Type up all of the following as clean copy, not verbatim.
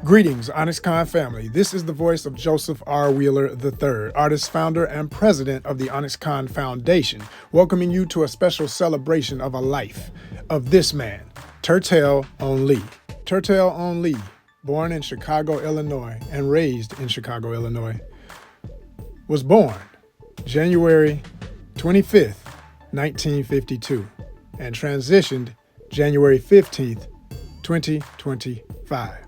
Greetings, OnyxCon family. This is the voice of Joseph R. Wheeler III, artist, founder, and president of the OnyxCon Foundation, welcoming you to a special celebration of a life of this man, TURTEL Onli. TURTEL Onli, born in Chicago, Illinois, and raised in Chicago, Illinois, was born January 25th, 1952, and transitioned January 15th, 2025.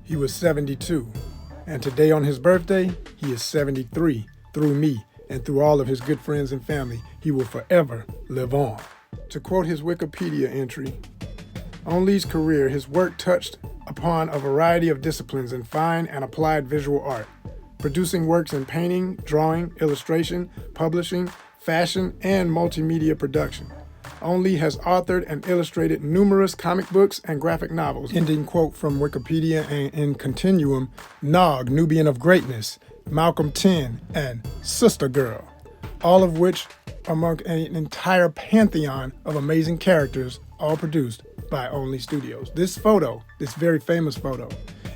He was 72, and today on his birthday, he is 73. Through me and through all of his good friends and family, he will forever live on. To quote his Wikipedia entry, Onli's career, his work touched upon a variety of disciplines in fine and applied visual art, producing works in painting, drawing, illustration, publishing, fashion, and multimedia production. Onli has authored and illustrated numerous comic books and graphic novels, ending quote from Wikipedia and in Continuum, Nog, Nubian of Greatness, Malcolm 10, and Sister Girl, all of which among an entire pantheon of amazing characters, all produced by Onli Studios. This photo, this very famous photo,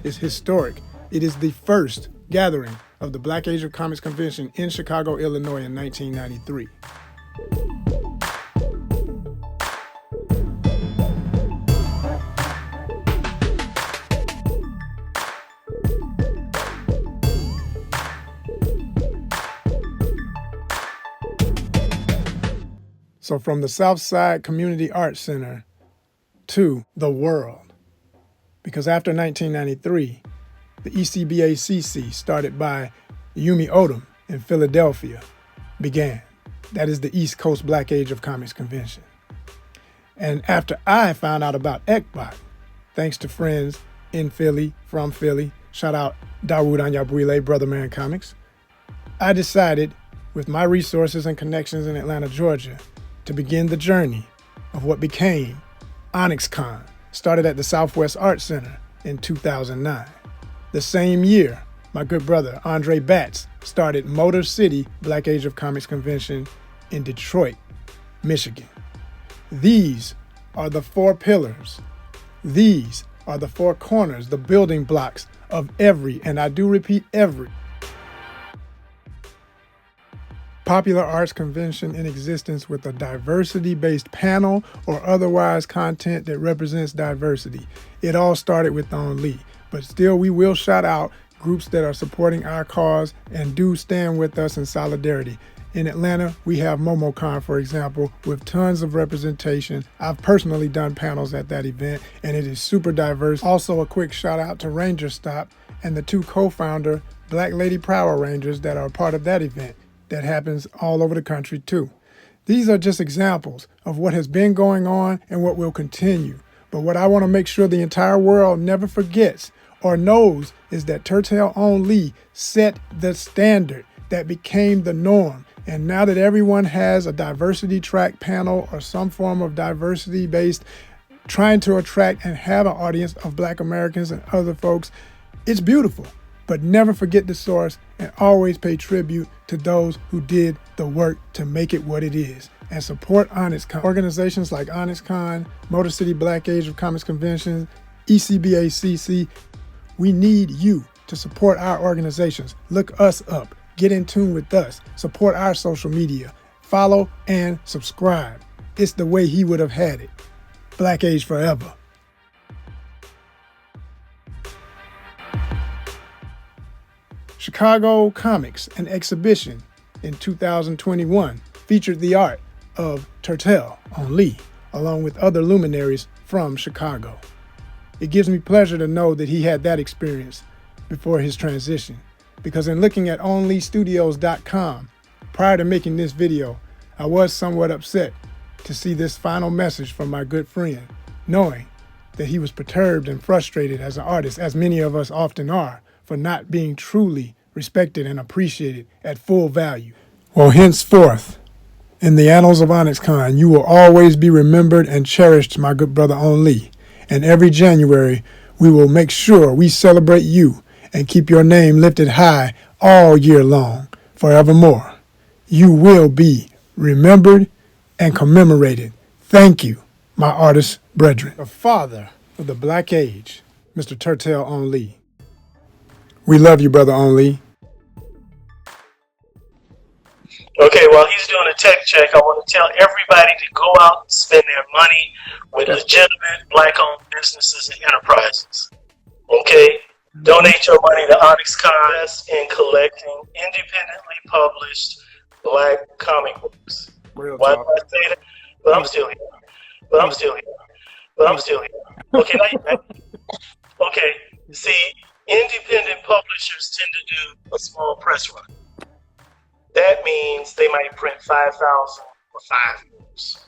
is historic. It is the first gathering of the Black Age of Comics Convention in Chicago, Illinois in 1993. So from the Southside Community Arts Center to the world, because after 1993, the ECBACC, started by Yumi Odom in Philadelphia, began. That is the East Coast Black Age of Comics Convention. And after I found out about ECBAC, thanks to friends in Philly, from Philly, shout out Dawood Anyabwile, Brother Man Comics, I decided, with my resources and connections in Atlanta, Georgia, to begin the journey of what became OnyxCon, started at the Southwest Arts Center in 2009. The same year, my good brother Andre Batts started Motor City Black Age of Comics Convention in Detroit, Michigan. These are the four pillars. These are the four corners, the building blocks of every, and I do repeat every, popular arts convention in existence with a diversity-based panel or otherwise content that represents diversity. It all started with Onli, but still we will shout out groups that are supporting our cause and do stand with us in solidarity. In Atlanta, we have MomoCon, for example, with tons of representation. I've personally done panels at that event, and it is super diverse. Also, a quick shout out to Ranger Stop and the two co-founder Black Lady Power Rangers that are part of that event. That happens all over the country too. These are just examples of what has been going on and what will continue. But what I want to make sure the entire world never forgets or knows is that TURTEL Onli set the standard that became the norm. And now that everyone has a diversity track panel or some form of diversity based, trying to attract and have an audience of Black Americans and other folks, it's beautiful. But never forget the source and always pay tribute to those who did the work to make it what it is. And support OnyxCon. Organizations like OnyxCon, Motor City Black Age of Comics Convention, ECBACC, we need you to support our organizations. Look us up, get in tune with us, support our social media, follow and subscribe. It's the way he would have had it. Black Age forever. Chicago Comics, an exhibition in 2021, featured the art of TURTEL Onli, along with other luminaries from Chicago. It gives me pleasure to know that he had that experience before his transition, because in looking at onlystudios.com, prior to making this video, I was somewhat upset to see this final message from my good friend, knowing that he was perturbed and frustrated as an artist, as many of us often are, for not being truly respected and appreciated at full value. Well, henceforth, in the annals of OnyxCon, you will always be remembered and cherished, my good brother Onli. And every January, we will make sure we celebrate you and keep your name lifted high all year long, forevermore. You will be remembered and commemorated. Thank you, my artist brethren. The father of the Black Age, Mr. TURTEL Onli. We love you, Brother Onli. Okay, while he's doing a tech check, I want to tell everybody to go out and spend their money with legitimate Black-owned businesses and enterprises. Okay? Donate your money to Comicon in collecting independently published Black comic books. Why do I say that? But I'm still here. Okay, now you back. Okay, see, independent publishers tend to do a small press run. That means they might print 5,000 or 5 books.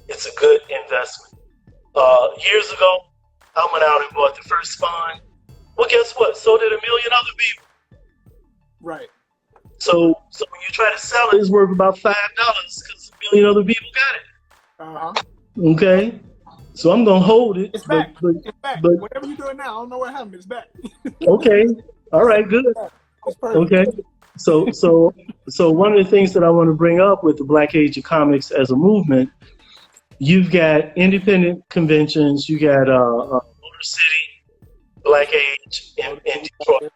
It's a good investment. Years ago, I went out and bought the first Spawn. Well, guess what? So did a million other people. Right. So when you try to sell it, it's worth about $5 because a million other people got it. Okay. So I'm gonna hold it. It's back. It's back. But whatever you're doing now, I don't know what happened. It's back. Okay. All right. Good. Okay. So one of the things that I want to bring up with the Black Age of Comics as a movement, you've got independent conventions. You got Motor City, Black Age in Detroit.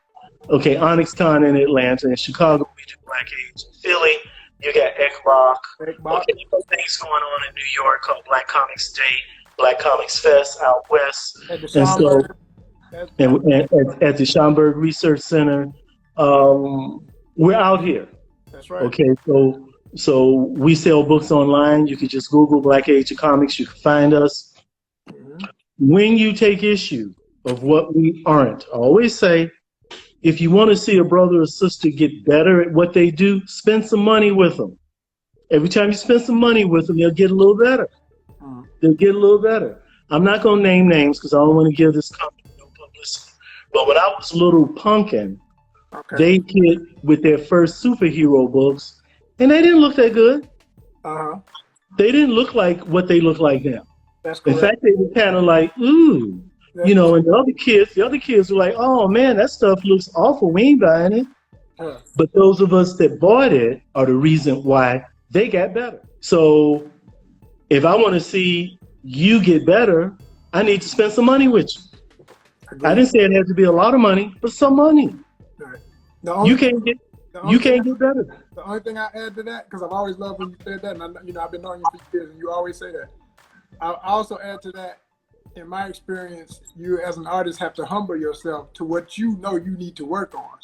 Okay, OnyxCon in Atlanta. In Chicago, we do Black Age. In Philly, you got ECROC. Okay, you got things going on in New York called Black Comics Day, Black Comics Fest out west. And so, at the Schomburg Research Center, we're out here. That's right. Okay, so we sell books online. You can just Google Black Age of Comics. You can find us. When you take issue of what we aren't, I always say, if you want to see a brother or sister get better at what they do, spend some money with them. Every time you spend some money with them, they'll get a little better. They'll get a little better. I'm not going to name names because I don't want to give this company no publicity. But when I was a little punkin', they hit with their first superhero books, and they didn't look that good. They didn't look like what they look like now. That's correct. In fact, they were kind of like, ooh. You know, and the other kids were like, oh man, that stuff looks awful. We ain't buying it. But those of us that bought it are the reason why they got better. So if I want to see you get better, I need to spend some money with you. I didn't say it had to be a lot of money, but some money. You can't get better. The only thing I add to that, because I've always loved when you said that, and I've been knowing you for years, and you always say that. I also add to that, in my experience, you as an artist have to humble yourself to what you know you need to work on.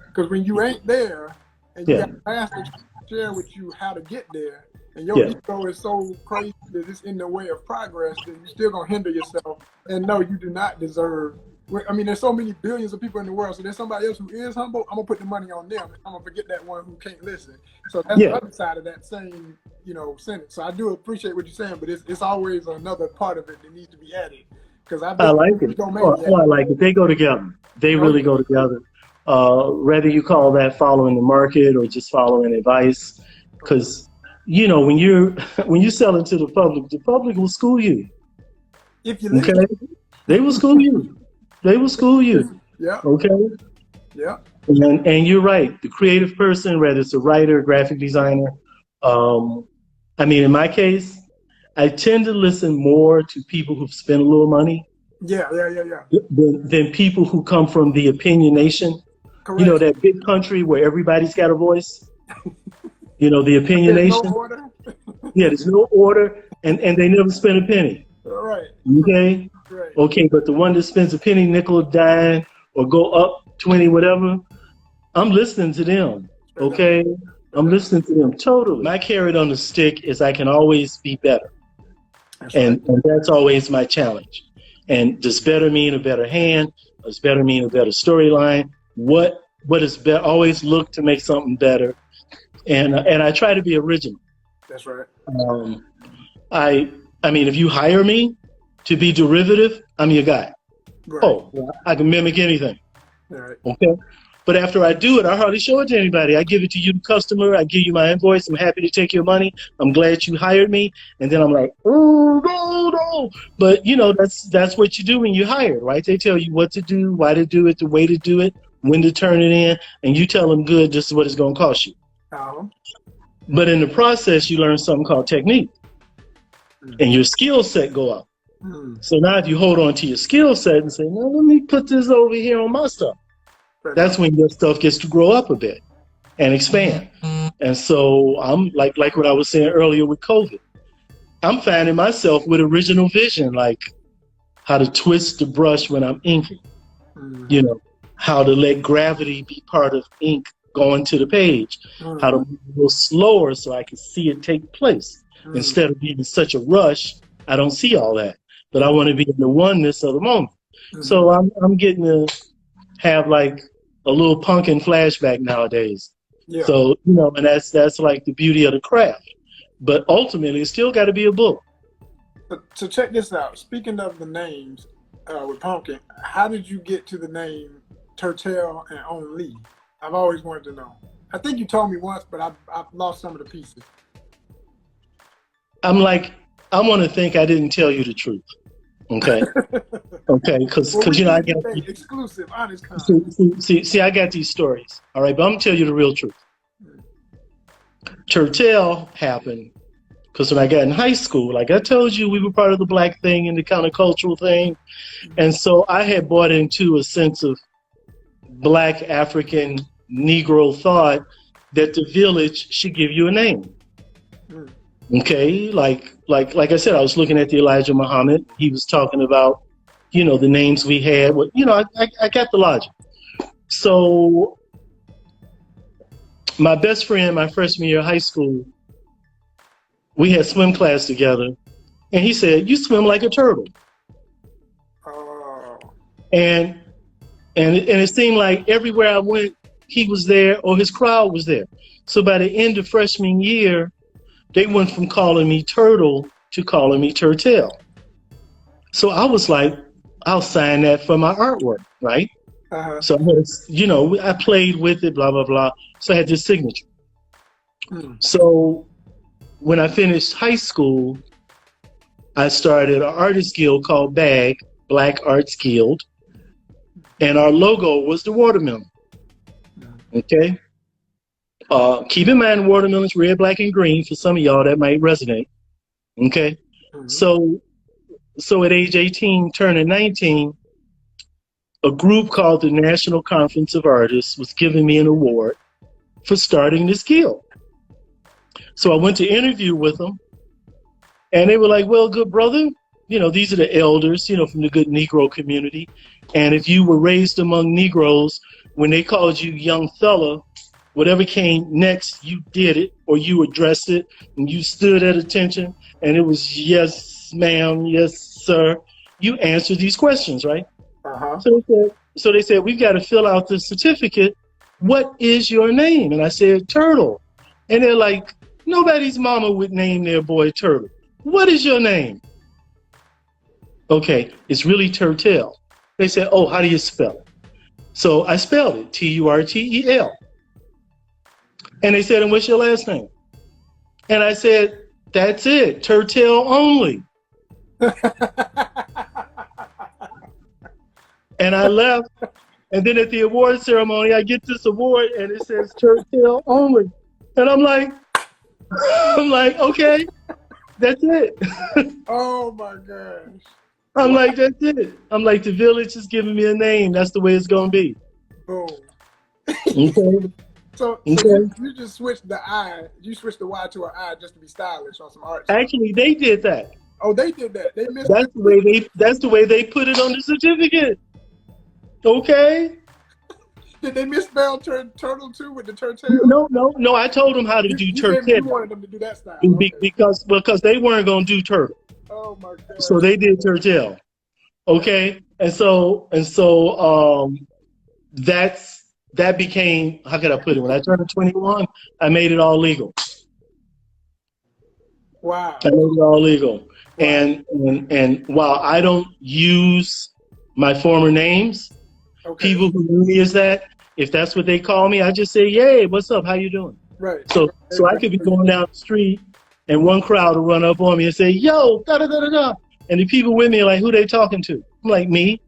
Because when you ain't there, and you got a pastor to share with you how to get there, and your ego is so crazy that it's in the way of progress, then you're still going to hinder yourself. And no, you do not deserve. I mean, there's so many billions of people in the world, so there's somebody else who is humble. I'm going to put the money on them. I'm going to forget that one who can't listen. So that's the other side of that same, sentence. So I do appreciate what you're saying, but it's always another part of it that needs to be added. Because I like it. I like it. They go together. They really go together. Whether you call that following the market or just following advice, because when you're selling to the public will school you. If you they will school you. They will school you. Yeah. Okay. Yeah. And you're right. The creative person, whether it's a writer, graphic designer. I mean, in my case, I tend to listen more to people who've spent a little money. Yeah. Than people who come from the opinion nation. Correct. That big country where everybody's got a voice. The opinion nation. No order. There's no order, and they never spend a penny. All right. Okay. Right. Okay, but the one that spends a penny, nickel, dime, or go up 20, whatever, I'm listening to them. Okay, I'm listening to them totally. My carrot on the stick is I can always be better, and that's always my challenge. And does better mean a better hand? Does better mean a better storyline? What is better? Always look to make something better, and I try to be original. That's right. I mean, if you hire me to be derivative, I'm your guy. Right. Oh, I can mimic anything. Right. Okay. But after I do it, I hardly show it to anybody. I give it to you, the customer. I give you my invoice. I'm happy to take your money. I'm glad you hired me. And then I'm like, oh, no, no. But, you know, that's what you do when you hire, right? They tell you what to do, why to do it, the way to do it, when to turn it in. And you tell them, good, this is what it's going to cost you. But in the process, you learn something called technique. And your skill set go up. So now if you hold on to your skill set and say, no, let me put this over here on my stuff. That's when your stuff gets to grow up a bit and expand. And so I'm like what I was saying earlier with COVID. I'm finding myself with original vision, like how to twist the brush when I'm inking, you know, how to let gravity be part of ink going to the page, how to move a little slower so I can see it take place. Instead of being in such a rush, I don't see all that, but I want to be in the oneness of the moment. So I'm getting to have like a little pumpkin flashback nowadays. Yeah. So, you know, and that's like the beauty of the craft. But ultimately, it's still got to be a book. So check this out. Speaking of the names with pumpkin, how did you get to the name TURTEL Onli? I've always wanted to know. I think you told me once, but I've lost some of the pieces. I'm like, I want to think I didn't tell you the truth. Okay. Okay. Because you know, I got exclusive, honest content. See, I got these stories. All right. But I'm going to tell you the real truth. TURTEL happened because when I got in high school, like I told you, we were part of the black thing and the countercultural thing. And so I had bought into a sense of black African Negro thought that the village should give you a name. Okay, like I said, I was looking at the Elijah Muhammad. He was talking about, you know, the names we had. Well, you know, I got the logic. So my best friend, my freshman year of high school, we had swim class together, and he said, "You swim like a turtle." And it seemed like everywhere I went, he was there or his crowd was there. So by the end of freshman year, they went from calling me Turtle to calling me TURTEL. So I was like, I'll sign that for my artwork, right? So I had, you know, I played with it, blah, blah, blah. So I had this signature. So when I finished high school, I started an artist guild called BAG, Black Arts Guild. And our logo was the watermelon. Okay? Keep in mind, watermelon's red, black, and green. For some of y'all, that might resonate. Okay? So at age 18, turning 19, a group called the National Conference of Artists was giving me an award for starting this guild. So I went to interview with them, and they were like, well, good brother, you know, these are the elders, you know, from the good Negro community. And if you were raised among Negroes, when they called you young fella, whatever came next, you did it, or you addressed it, and you stood at attention, and it was yes, ma'am, yes, sir. You answered these questions, right? So they said, we've got to fill out this certificate. What is your name? And I said, Turtle. And they're like, nobody's mama would name their boy Turtle. What is your name? Okay, it's really TURTEL. They said, oh, how do you spell it? So I spelled it, TURTEL. And they said, and what's your last name? And I said, that's it, TURTEL Onli. And I left. And then at the award ceremony, I get this award and it says TURTEL Onli. And I'm like, okay, that's it. Oh my gosh. I'm like, that's it. I'm like, the village is giving me a name. That's the way it's going to be. Boom. Okay. So you just switched the I, you switched the Y to an I just to be stylish on some art. Actually, they did that. Oh, they did that. They missed that's the way they put it on the certificate. Okay. Did they misspell turtle too with the TURTEL? No. I told them how to do TURTEL. You wanted them to do that style. Okay. Because they weren't going to do turtle. Oh my God. So they did TURTEL. Okay. And so that became, how could I put it? When I turned 21, I made it all legal. Wow. I made it all legal. Wow. And while I don't use my former names, people who knew me as that, if that's what they call me, I just say, "Yay, what's up? How you doing?" Right. So I could be going down the street, and one crowd will run up on me and say, "Yo, da da da da da," and the people with me are like, "Who they talking to?" I'm like, "Me."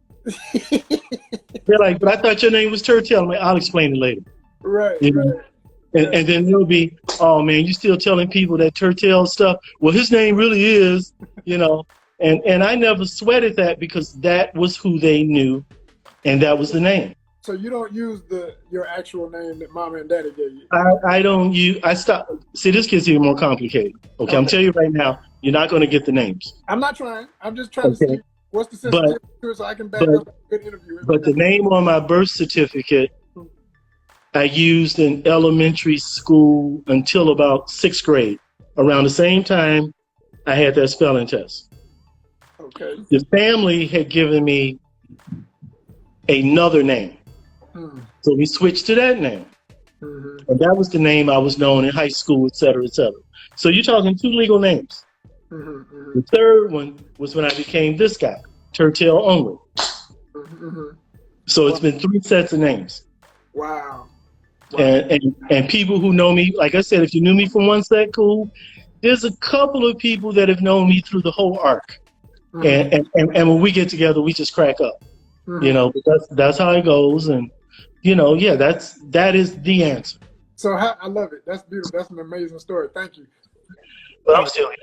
They're like, "But I thought your name was Turtel." I'm like, "I'll explain it later." Right. You know? And then they'll be, "Oh man, you still telling people that Turtel stuff? Well, his name really is, you know." And I never sweated that because that was who they knew, and that was the name. So you don't use your actual name that mama and daddy gave you? I don't use. I stop. See, this gets even more complicated. Okay, I'm telling you right now, you're not going to get the names. I'm not trying. I'm just trying to see what's the sensitivity to it so I can back up a good interview. But the name on my birth certificate, I used in elementary school until about 6th grade. Around the same time, I had that spelling test. Okay. The family had given me another name. So we switched to that name. And that was the name I was known in high school, et cetera, et cetera. So you're talking 2 legal names. The third one was when I became this guy, Turtel Only. So it's been 3 sets of names. Wow. And people who know me, like I said, if you knew me from one set, cool. There's a couple of people that have known me through the whole arc. And when we get together, we just crack up. You know, but that's how it goes. And you know, yeah, that is the answer. So I love it. That's beautiful. That's an amazing story. Thank you. But I'm still here.